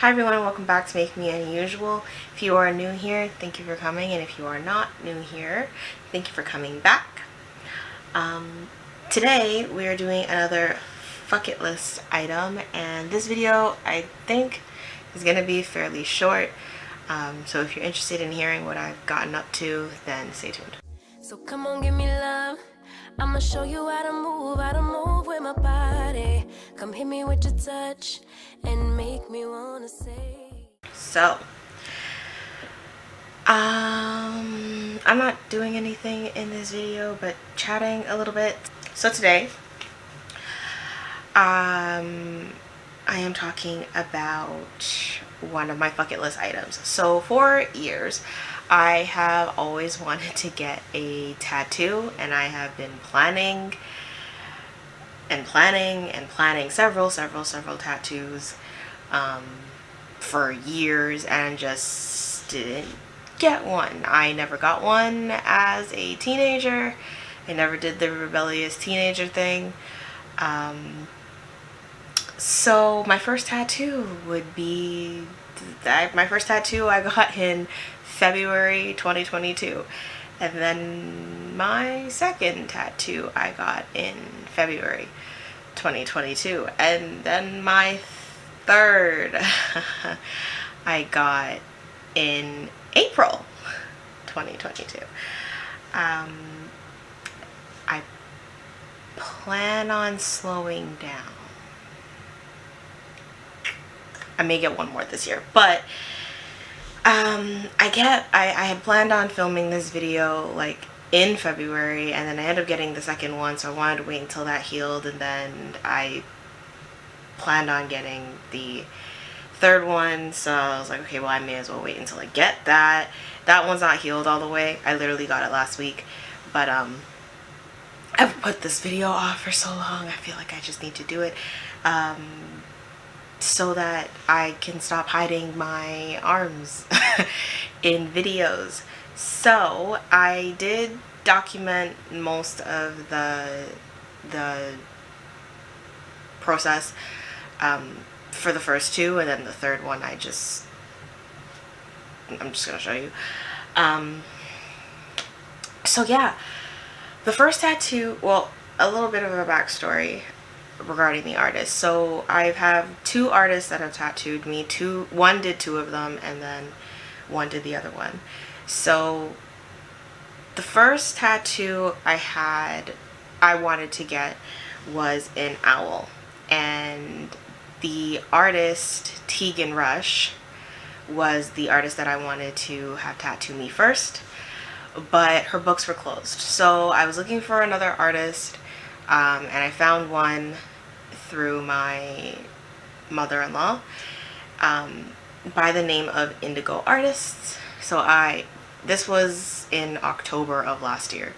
Hi everyone, welcome back to Make Me Unusual. If you are new here, thank you for coming, and if you are not new here, thank you for coming back. Today we are doing another bucket list item, and this video I think is going to be fairly short. So if you're interested in hearing what I've gotten up to, then stay tuned. So come on, give me love. I'ma show you how to move with my body. Come hit me with your touch and make me wanna say. So, I'm not doing anything in this video but chatting a little bit. So today, I am talking about one of my bucket list items. So for years, I have always wanted to get a tattoo, and I have been planning several tattoos for years and just didn't get one. I never got one as a teenager. I never did the rebellious teenager thing. So my first tattoo would be my first tattoo I got in February 2022, and then my second tattoo I got in February 2022, and then my third I got in April 2022. I plan on slowing down. I may get one more this year, but I had planned on filming this video like in February, and then I ended up getting the second one, so I wanted to wait until that healed, and then I planned on getting the third one, so I was like, okay, well, I may as well wait until I get that. That one's not healed all the way. I literally got it last week, but I've put this video off for so long. I feel like I just need to do it so that I can stop hiding my arms in videos. So I did document most of the process for the first two, and then the third one I'm just gonna show you. So yeah, the first tattoo, well, a little bit of a backstory regarding the artist. So I have two artists that have tattooed me. One did two of them, and then one did the other one. So the first tattoo I wanted to get was an owl, and the artist Tegan Rush was the artist that I wanted to have tattoo me first, but her books were closed. So I was looking for another artist, and I found one through my mother-in-law by the name of Indigoart. So this was in October of last year.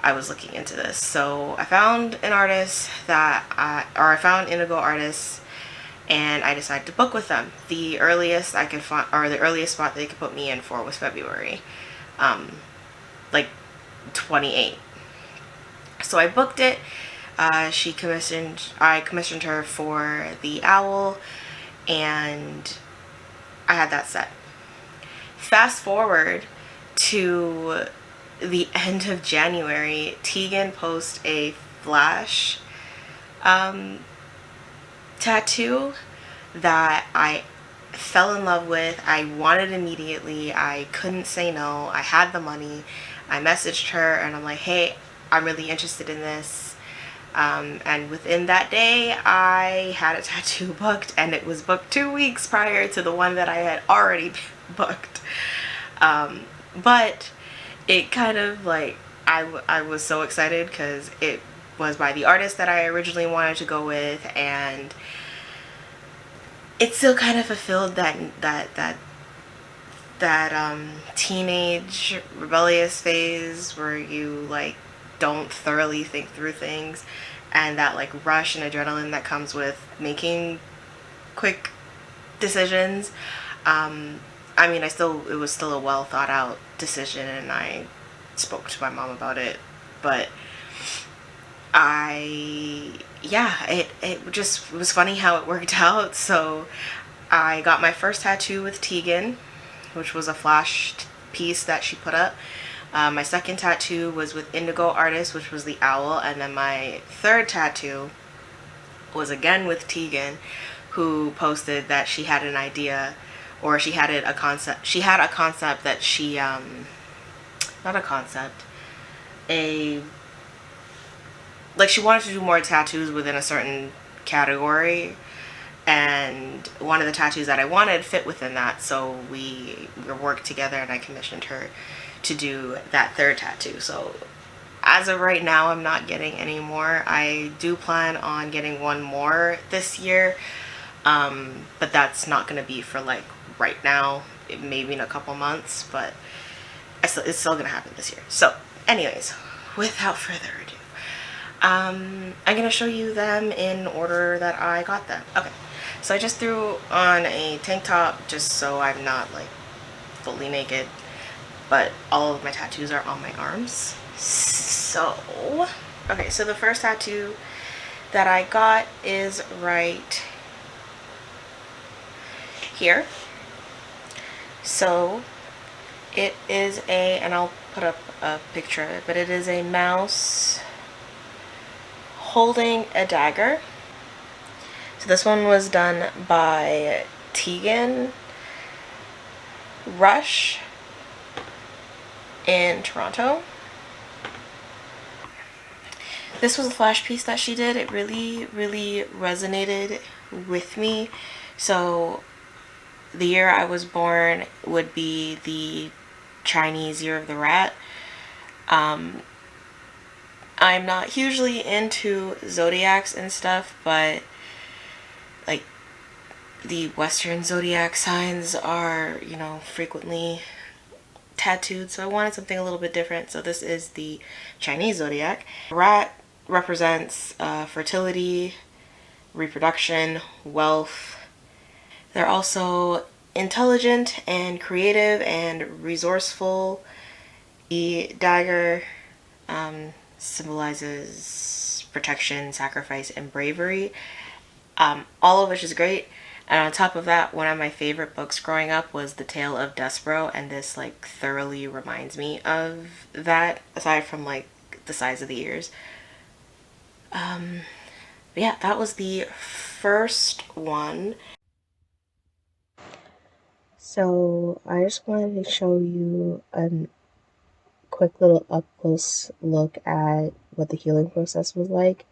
I was looking into this, so I found an artist I found Indigoart, and I decided to book with them. The earliest I could find, or the earliest spot they could put me in for, was February, like 28. So I booked it. I commissioned her for the owl, and I had that set. Fast forward to the end of January, Tegan posts a flash tattoo that I fell in love with. I wanted immediately. I couldn't say no. I had the money. I messaged her and I'm like, hey, I'm really interested in this. And within that day, I had a tattoo booked, and it was booked 2 weeks prior to the one that I had already booked. But it kind of like, I was so excited because it was by the artist that I originally wanted to go with, and it still kind of fulfilled that teenage rebellious phase where you like don't thoroughly think through things, and that like rush and adrenaline that comes with making quick decisions. I mean, it was still a well thought out decision, and I spoke to my mom about it, but it just was funny how it worked out. So I got my first tattoo with Tegan, which was a flash piece that she put up. My second tattoo was with IndigoArt, which was the owl, and then my third tattoo was again with Tegan, who posted that she had an idea, or she had a concept. She had a concept that she not a concept, like she wanted to do more tattoos within a certain category, and one of the tattoos that I wanted fit within that, so we worked together and I commissioned her to do that third tattoo. So as of right now, I'm not getting any more. I do plan on getting one more this year, but that's not going to be for like right now, maybe in a couple months, but it's still going to happen this year. So anyways, without further ado, I'm going to show you them in order that I got them. Okay, so I just threw on a tank top just so I'm not like fully naked, but all of my tattoos are on my arms. So, okay, so the first tattoo that I got is right here. So it is and I'll put up a picture of it, but it is a mouse holding a dagger. So this one was done by Tegan Rush in Toronto. This was a flash piece that she did. It really resonated with me. So the year I was born would be the Chinese Year of the Rat. I'm not hugely into zodiacs and stuff, but like the Western zodiac signs are, you know, frequently tattooed, so I wanted something a little bit different. So this is the Chinese zodiac. Rat represents fertility, reproduction, wealth. They're also intelligent and creative and resourceful. The dagger symbolizes protection, sacrifice, and bravery, all of which is great. And on top of that, one of my favorite books growing up was The Tale of Despero, and this like thoroughly reminds me of that, aside from like the size of the ears. But yeah, that was the first one. So I just wanted to show you a quick little up close look at what the healing process was like.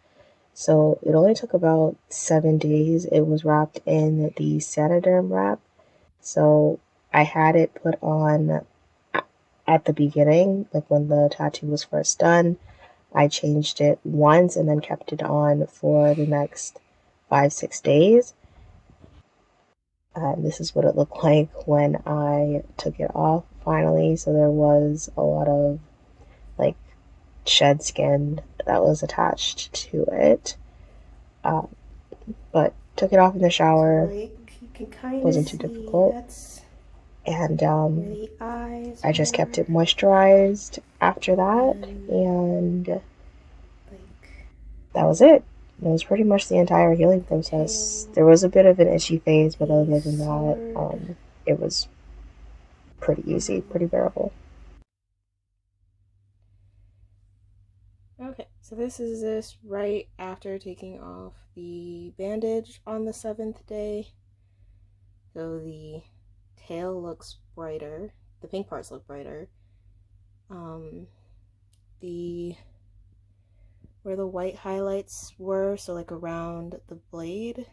So it only took about 7 days. It was wrapped in the Sanoderm wrap. So I had it put on at the beginning, like when the tattoo was first done. I changed it once and then kept it on for the next 5-6 days. This is what it looked like when I took it off finally. So there was a lot of like shed skin that was attached to it. But took it off in the shower. Wasn't too difficult. And I just kept it moisturized after that, and that was it. It was pretty much the entire healing process. There was a bit of an itchy phase, but other than that, it was pretty easy, pretty bearable. Okay, so this is this right after taking off the bandage on the 7th day. So the tail looks brighter. The pink parts look brighter. Where the white highlights were, so like around the blade,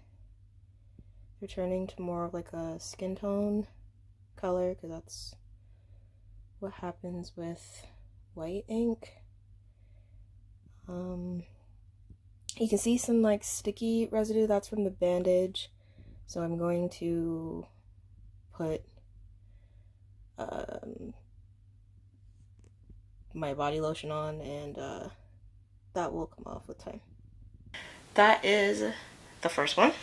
they're turning to more of like a skin tone color, because that's what happens with white ink. You can see some like sticky residue, that's from the bandage. So I'm going to put my body lotion on, and that will come off with time. That is the first one.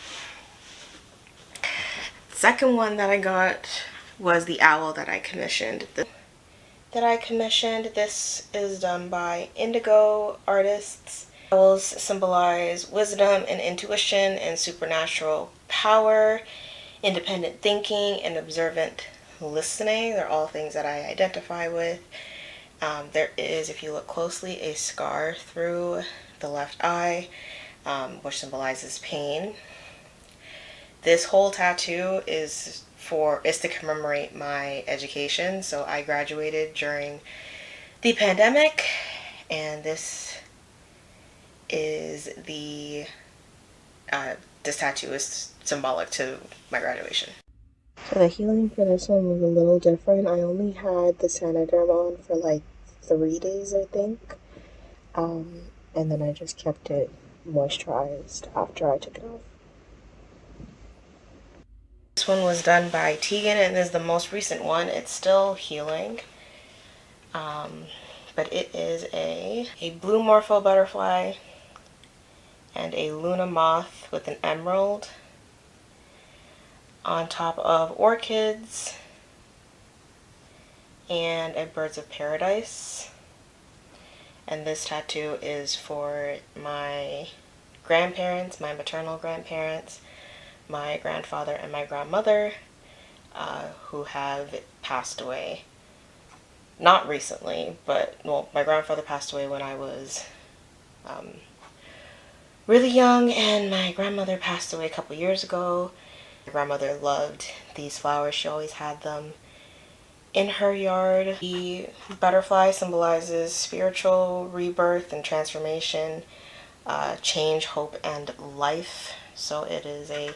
Second one that I got was the owl that I commissioned. This is done by Indigo artists. Owls symbolize wisdom and intuition and supernatural power. independent thinking and observant listening. They're all things that I identify with. There is, if you look closely, a scar through the left eye, which symbolizes pain. This whole tattoo is to commemorate my education. So I graduated during the pandemic, and this is this tattoo is symbolic to my graduation. So the healing for this one was a little different. I only had the Sanoderm on for like 3 days, I think. And then I just kept it moisturized after I took it off. This one was done by Tegan and is the most recent one. It's still healing. But it is a blue morpho butterfly and a Luna moth with an emerald on top of orchids and a birds of paradise. And this tattoo is for my grandparents, my maternal grandparents, my grandfather and my grandmother, who have passed away. Not recently, but, well, my grandfather passed away when I was really young, and my grandmother passed away a couple years ago. My grandmother loved these flowers. She always had them in her yard. The butterfly symbolizes spiritual rebirth and transformation, change, hope, and life. So it is a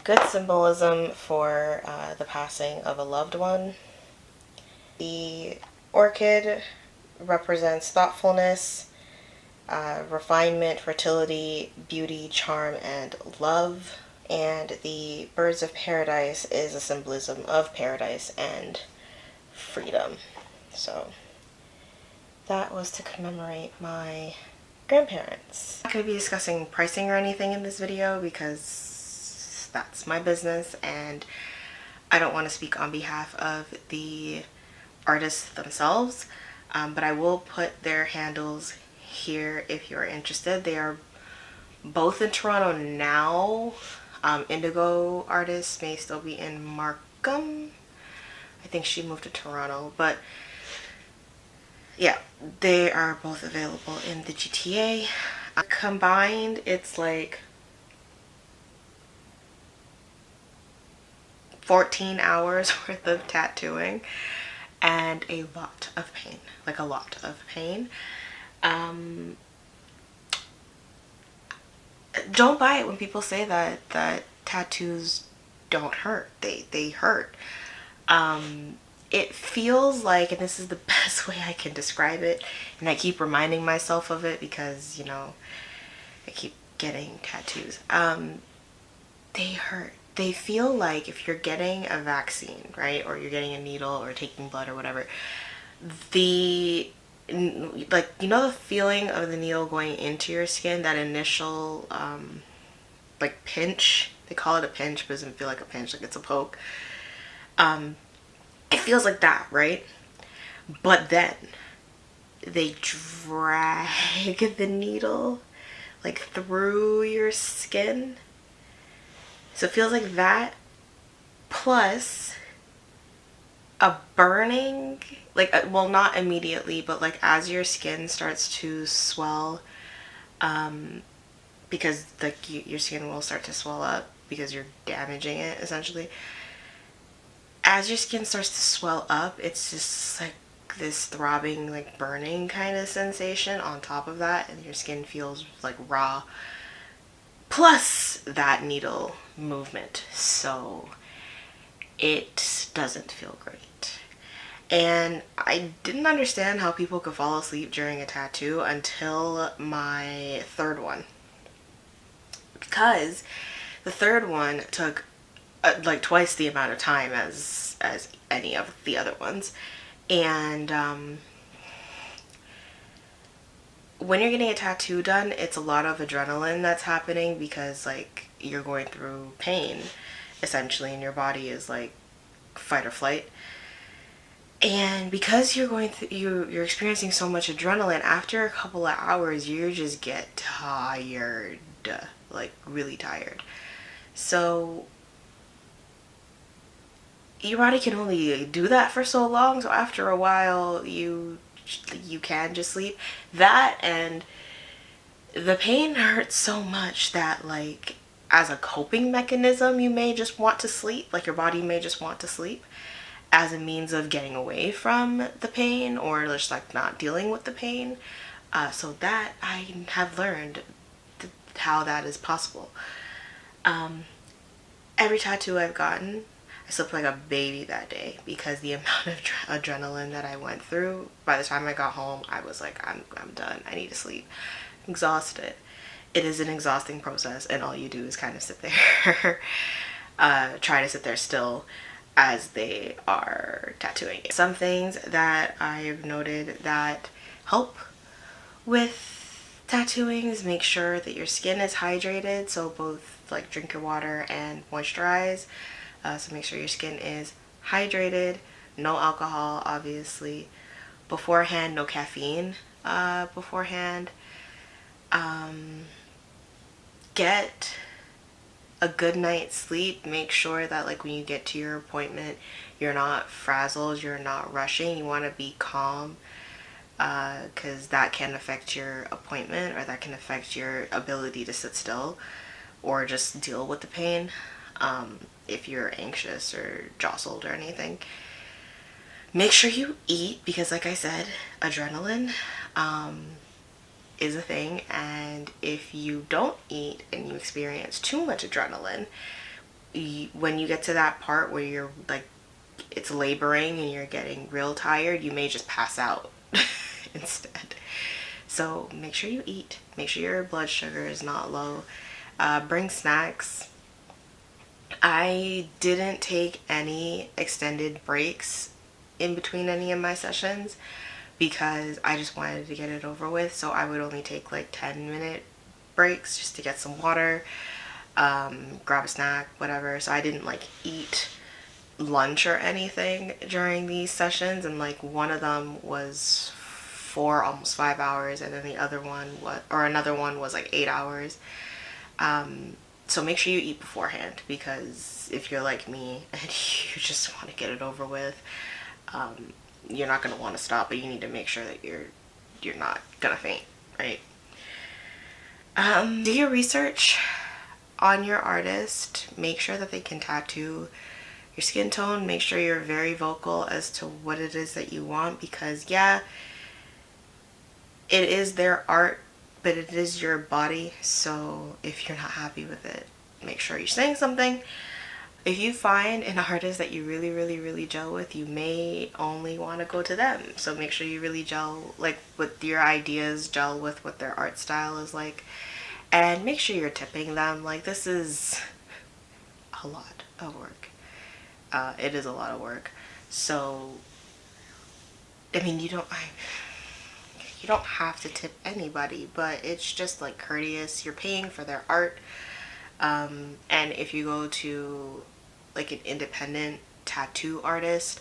good symbolism for the passing of a loved one. The orchid represents thoughtfulness, refinement, fertility, beauty, charm, and love. And the birds of paradise is a symbolism of paradise and freedom. So that was to commemorate my grandparents. I'm not going to be discussing pricing or anything in this video because that's my business and I don't want to speak on behalf of the artists themselves, but I will put their handles here if you're interested. They are both in Toronto now. Indigo artist may still be in Markham. I think she moved to Toronto, but yeah, they are both available in the GTA. Combined, it's like 14 hours worth of tattooing and a lot of pain, like a lot of pain. Don't buy it when people say that tattoos don't hurt. They hurt. It feels like, and this is the best way I can describe it, and I keep reminding myself of it because, you know, I keep getting tattoos. They hurt. They feel like if you're getting a vaccine, right, or you're getting a needle or taking blood or whatever, like, you know the feeling of the needle going into your skin, that initial like pinch. They call it a pinch, but it doesn't feel like a pinch, like it's a poke. It feels like that, right? But then they drag the needle like through your skin, so it feels like that, plus a burning, like, well, not immediately, but like as your skin starts to swell, because like your skin will start to swell up because you're damaging it essentially. As your skin starts to swell up, it's just like this throbbing, like burning kind of sensation on top of that, and your skin feels like raw, plus that needle movement, so it doesn't feel great. And I didn't understand how people could fall asleep during a tattoo until my third one, because the third one took like twice the amount of time as any of the other ones. And when you're getting a tattoo done, it's a lot of adrenaline that's happening because like you're going through pain essentially, and your body is like fight or flight. And because you're going through, you're experiencing so much adrenaline, after a couple of hours you just get tired, like really tired. So your body can only do that for so long, so after a while you can just sleep. That, and the pain hurts so much that, like, as a coping mechanism, you may just want to sleep. Like, your body may just want to sleep as a means of getting away from the pain, or just like not dealing with the pain. So that I have learned how that is possible. Every tattoo I've gotten, I slept like a baby that day, because the amount of adrenaline that I went through, by the time I got home, I was like, I'm done. I need to sleep. Exhausted. It is an exhausting process, and all you do is kind of sit there, try to sit there still as they are tattooing. Some things that I've noted that help with tattooing is make sure that your skin is hydrated, so both like drink your water and moisturize. So make sure your skin is hydrated, no alcohol obviously beforehand, no caffeine beforehand. Get a good night's sleep. Make sure that, like, when you get to your appointment, you're not frazzled, you're not rushing. You want to be calm, because that can affect your appointment, or that can affect your ability to sit still or just deal with the pain, if you're anxious or jostled or anything. Make sure you eat, because like I said, adrenaline is a thing, and if you don't eat and you experience too much adrenaline, when you get to that part where you're like, it's laboring and you're getting real tired, you may just pass out instead. So make sure you eat, make sure your blood sugar is not low. Bring snacks. I didn't take any extended breaks in between any of my sessions, because I just wanted to get it over with. So I would only take like 10-minute breaks just to get some water, grab a snack, whatever. So I didn't like eat lunch or anything during these sessions, and like one of them was for almost 5 hours, and then the other one was, or another one was like 8 hours. So make sure you eat beforehand, because if you're like me and you just want to get it over with, you're not going to want to stop, but you need to make sure that you're not going to faint, right? Do your research on your artist. Make sure that they can tattoo your skin tone. Make sure you're very vocal as to what it is that you want, because yeah, it is their art, but it is your body. So if you're not happy with it, make sure you're saying something. If you find an artist that you really gel with, you may only want to go to them. So make sure you really gel, like, with your ideas, gel with what their art style is like, and make sure you're tipping them. Like, this is a lot of work. It is a lot of work. So I mean, you don't have to tip anybody, but it's just like courteous. You're paying for their art. And if you go to like an independent tattoo artist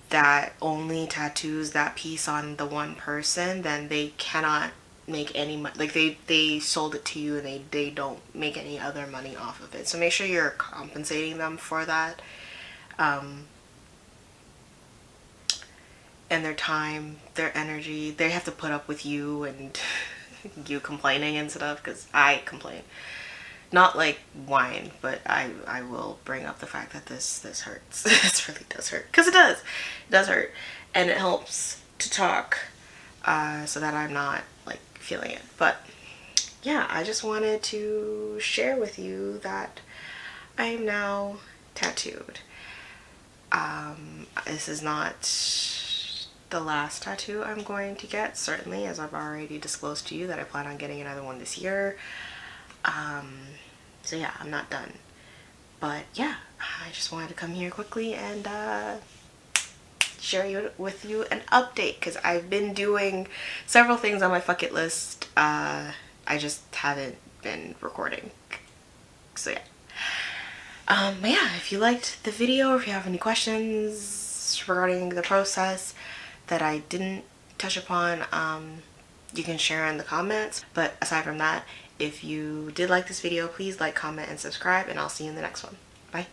that only tattoos that piece on the one person, then they cannot make any money. Like, they sold it to you, and they don't make any other money off of it. So make sure you're compensating them for that, and their time, their energy. They have to put up with you and you complaining and stuff, because I complain. Not like whine, but I will bring up the fact that this hurts. This really does hurt, because it does hurt, and it helps to talk, so that I'm not like feeling it. But yeah, I just wanted to share with you that I am now tattooed. This is not the last tattoo I'm going to get, certainly, as I've already disclosed to you that I plan on getting another one this year. So yeah, I'm not done. But yeah, I just wanted to come here quickly and share with you an update, because I've been doing several things on my bucket list. I just haven't been recording. So yeah. But yeah, if you liked the video, or if you have any questions regarding the process that I didn't touch upon, you can share in the comments. But aside from that, if you did like this video, please like, comment, and subscribe, and I'll see you in the next one. Bye.